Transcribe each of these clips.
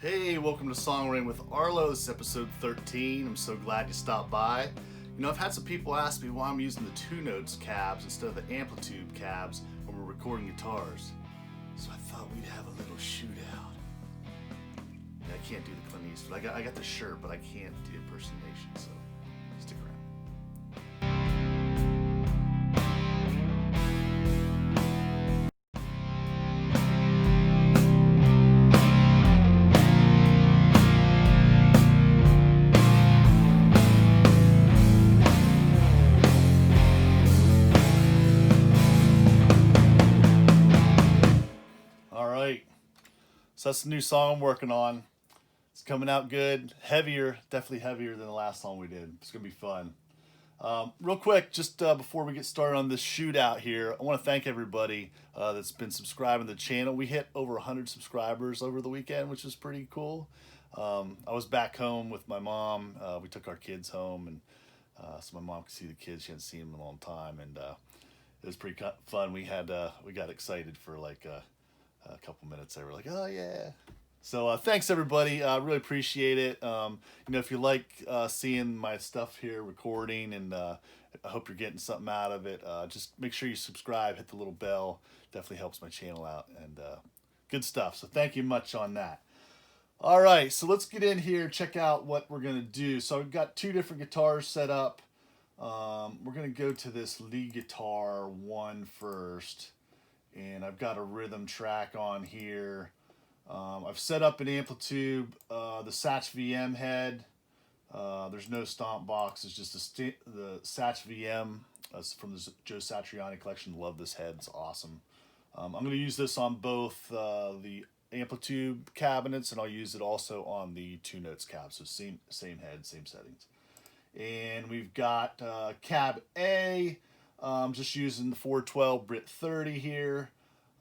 Hey, welcome to Songwriting with Arlo. This is episode 13. I'm so glad you stopped by. You know, I've had some people ask me why I'm using the 2-notes cabs instead of the Amplitube cabs when we're recording guitars. So I thought we'd have a little shootout. Yeah, I can't do the Clint Eastwood. I got the shirt, but I can't do impersonation, so stick around. So that's the new song I'm working on. It's coming out good, heavier, definitely heavier than the last song we did. It's gonna be fun. Real quick, just before we get started on this shootout here, I want to thank everybody that's been subscribing to the channel. We hit over 100 subscribers over the weekend, which is pretty cool. I was back home with my mom. We took our kids home, and so my mom could see the kids. She hadn't seen them in a long time, and it was pretty fun. We got excited for like a couple minutes. They were like, "Oh yeah!" So thanks everybody. I really appreciate it. If you like seeing my stuff here, recording, and I hope you're getting something out of it. Just make sure you subscribe, hit the little bell. Definitely helps my channel out, and good stuff. So thank you much on that. All right, so let's get in here. Check out what we're gonna do. So I've got two different guitars set up. We're gonna go to this lead guitar one first. And I've got a rhythm track on here. I've set up an Amplitube, the Satch VM head. There's no stomp box. It's just the Satch VM from the Joe Satriani collection. Love this head. It's awesome. I'm going to use this on both the Amplitube cabinets, and I'll use it also on the 2-notes cab. So same head, same settings. And we've got cab A. Just using the 412 Brit 30 here.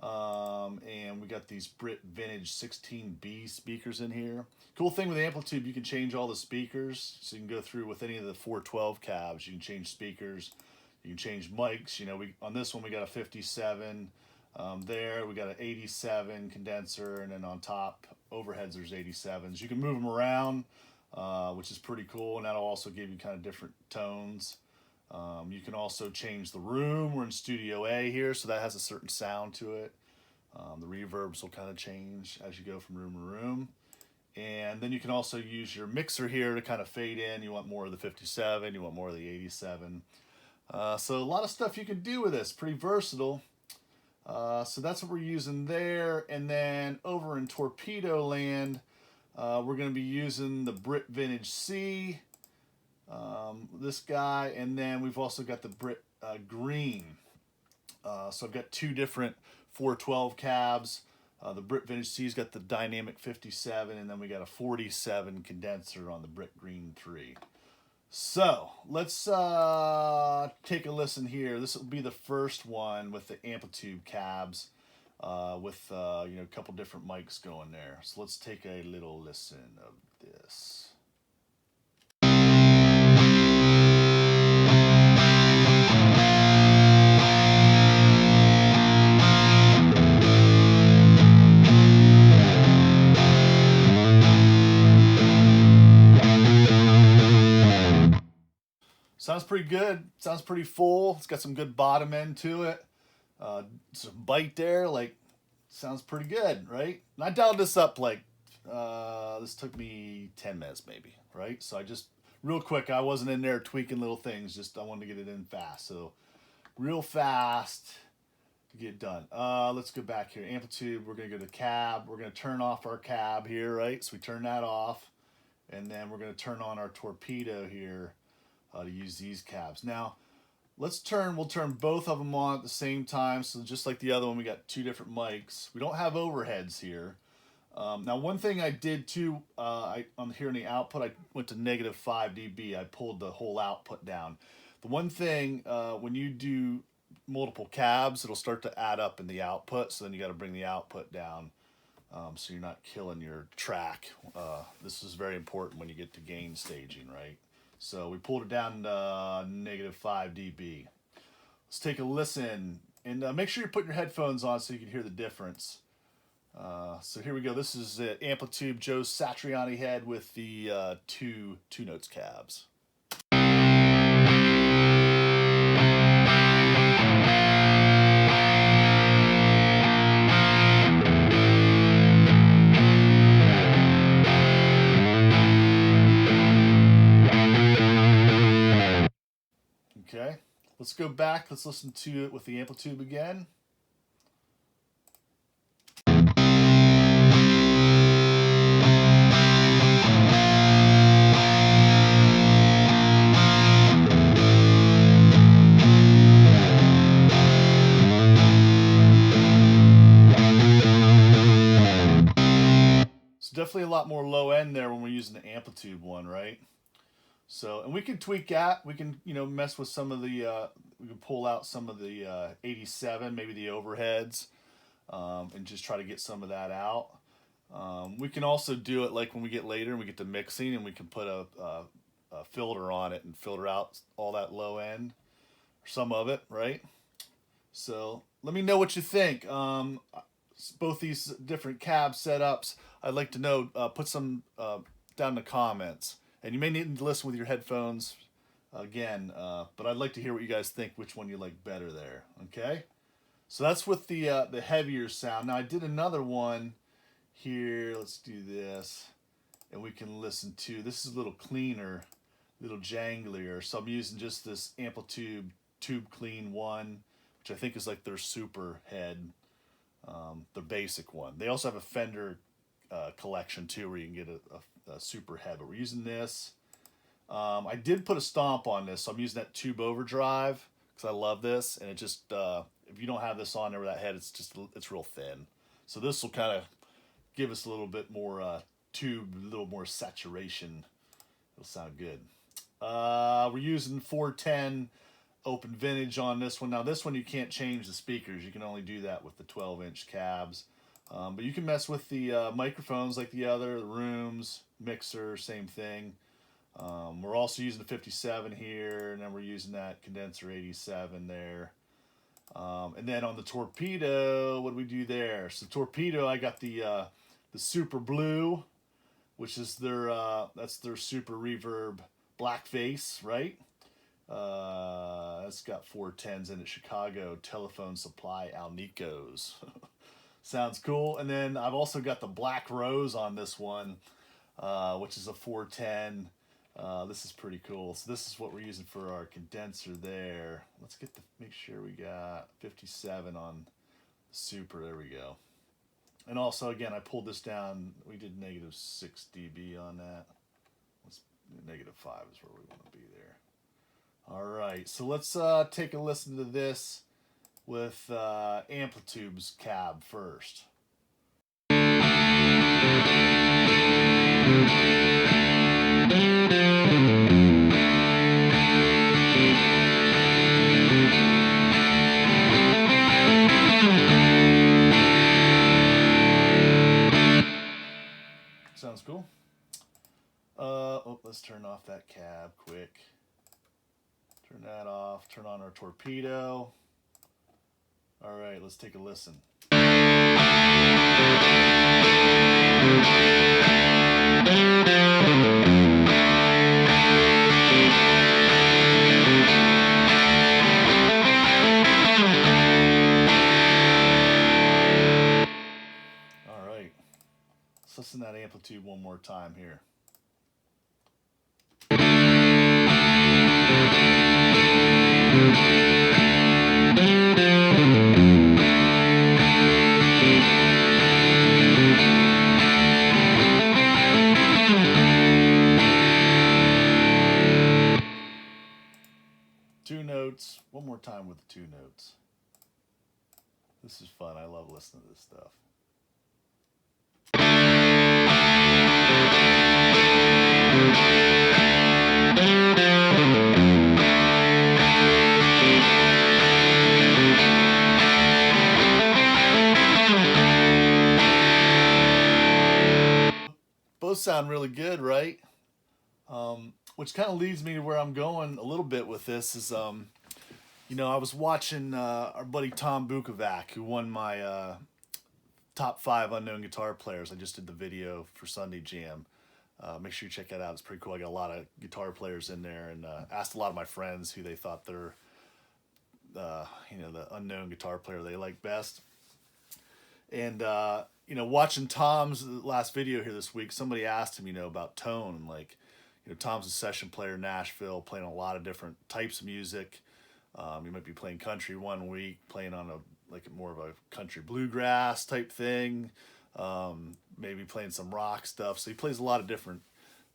And we got these Brit Vintage 16B speakers in here. Cool thing with Amplitube, you can change all the speakers. So you can go through with any of the 412 cabs. You can change speakers. You can change mics. You know, on this one we got a 57. There we got an 87 condenser, and then on top overheads there's 87s. You can move them around, which is pretty cool, and that'll also give you kind of different tones. You can also change the room. We're in Studio A here, so that has a certain sound to it. The reverbs will kind of change as you go from room to room. And then you can also use your mixer here to kind of fade in. You want more of the 57, you want more of the 87. So a lot of stuff you can do with this, pretty versatile. So that's what we're using there. And then over in Torpedo Land, we're going to be using the Brit Vintage C. This guy, and then we've also got the Brit Green. So I've got two different 412 cabs. The Brit Vintage C's got the dynamic 57, and then we got a 47 condenser on the Brit Green 3. So let's take a listen here. This will be the first one with the Amplitube cabs, with a couple different mics going there. So let's take a little listen of this. Sounds pretty good. Sounds pretty full. It's got some good bottom end to it. Some bite there. Like, sounds pretty good, right? And I dialed this up like, this took me 10 minutes maybe, right? So I just, real quick, I wasn't in there tweaking little things. Just, I wanted to get it in fast. So, real fast to get it done. Let's go back here. Amplitube, we're going to go to cab. We're going to turn off our cab here, right? So we turn that off. And then we're going to turn on our torpedo here. To use these cabs. Now, we'll turn both of them on at the same time. So just like the other one, we got two different mics. We don't have overheads here. Now, one thing I did too, here in the output, I went to -5 dB. I pulled the whole output down. The one thing, when you do multiple cabs, it'll start to add up in the output. So then you got to bring the output down, so you're not killing your track. This is very important when you get to gain staging, right? So we pulled it down to -5 dB. Let's take a listen, and make sure you're putting your headphones on so you can hear the difference. So here we go. This is Amplitube Joe Satriani head with the two notes cabs. Okay, let's go back. Let's listen to it with the Amplitube again. So definitely a lot more low end there when we're using the Amplitube one, right? So, and we can tweak that. We can, mess with some of the, we can pull out some of the 87, maybe the overheads, and just try to get some of that out. We can also do it like when we get later and we get to mixing, and we can put a filter on it and filter out all that low end, or some of it, right? So let me know what you think. Both these different cab setups, I'd like to know. Put some down in the comments. And you may need to listen with your headphones again, but I'd like to hear what you guys think, which one you like better there, okay? So that's with the heavier sound. Now I did another one here. Let's do this. And we can listen to, this is a little cleaner, a little janglier. So I'm using just this Amplitube Tube Clean 1, which I think is like their super head, their basic one. They also have a Fender collection too, where you can get a super head, but we're using this. I did put a stomp on this, so I'm using that Tube Overdrive because I love this, and it just if you don't have this on there with that head, it's real thin. So this will kind of give us a little bit more tube, a little more saturation. It'll sound good. We're using 410 open vintage on this one. Now this one you can't change the speakers. You can only do that with the 12-inch cabs. But you can mess with the microphones like the rooms, mixer, same thing. We're also using the 57 here, and then we're using that condenser 87 there. And then on the Torpedo, what do we do there? So Torpedo, I got the Super Blue, which is that's their super reverb black face, right? It's got 410s in it. Chicago Telephone Supply Alnicos. Sounds cool. And then I've also got the Black Rose on this one, which is a 410. This is pretty cool. So this is what we're using for our condenser there. Let's make sure we got 57 on the Super. There we go. And also, again, I pulled this down. We did negative 6 dB on that. Negative 5 is where we want to be there. All right. So let's take a listen to this with Amplitube's cab first. Sounds cool. Let's turn off that cab quick. Turn that off. Turn on our Torpedo. All right, let's take a listen. All right, let's listen to that Amplitude one more time here. Two notes, one more time with the two notes. This is fun. I love listening to this stuff. Both sound really good, right? Which kind of leads me to where I'm going a little bit with this is, I was watching our buddy Tom Bukovac, who won my top 5 unknown guitar players. I just did the video for Sunday Jam. Make sure you check that out. It's pretty cool. I got a lot of guitar players in there, and asked a lot of my friends who they thought their, the unknown guitar player they like best. And watching Tom's last video here this week, somebody asked him, about tone, and like, Tom's a session player in Nashville, playing a lot of different types of music. He might be playing country one week, playing on more of a country bluegrass type thing, maybe playing some rock stuff. So he plays a lot of different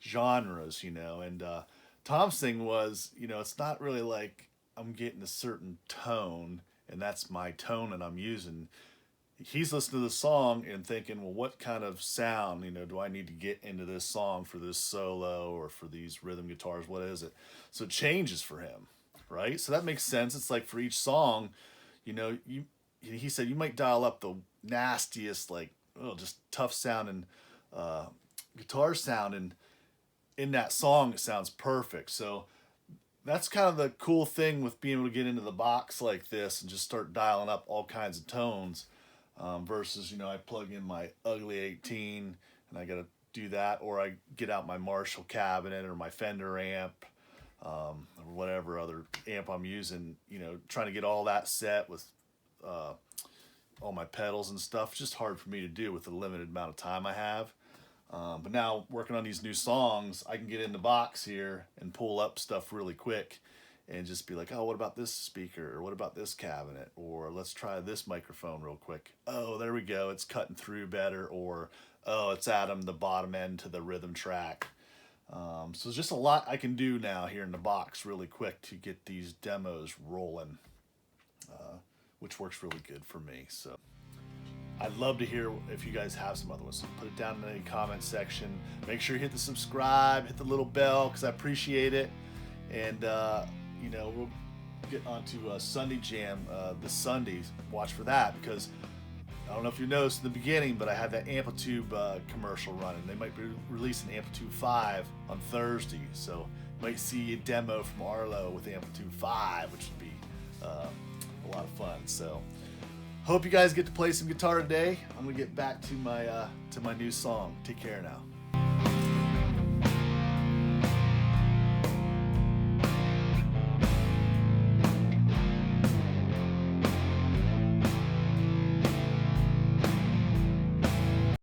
genres, and Tom's thing was, it's not really like I'm getting a certain tone and that's my tone and I'm using. He's listening to the song and thinking, well, what kind of sound, do I need to get into this song for this solo or for these rhythm guitars? What is it? So it changes for him, right? So that makes sense. It's like for each song, he said you might dial up the nastiest, just tough sounding guitar sound, and in that song it sounds perfect. So that's kind of the cool thing with being able to get into the box like this and just start dialing up all kinds of tones, versus I plug in my ugly 18 and I gotta do that, or I get out my Marshall cabinet or my Fender amp, or whatever other amp I'm using, trying to get all that set with all my pedals and stuff. It's just hard for me to do with the limited amount of time I have. But now working on these new songs, I can get in the box here and pull up stuff really quick and just be like, oh, what about this speaker? Or what about this cabinet? Or let's try this microphone real quick. Oh, there we go. It's cutting through better. Or, oh, it's adding the bottom end to the rhythm track. So there's just a lot I can do now here in the box really quick to get these demos rolling, which works really good for me. So I'd love to hear if you guys have some other ones. So put it down in the comment section. Make sure you hit the subscribe, hit the little bell, because I appreciate it. And, we'll get on to Sunday Jam this Sunday. Watch for that, because I don't know if you noticed in the beginning, but I had that Amplitube commercial running. They might be releasing Amplitube 5 on Thursday. So you might see a demo from Arlo with Amplitube 5, which would be a lot of fun. So hope you guys get to play some guitar today. I'm gonna get back to my new song. Take care now.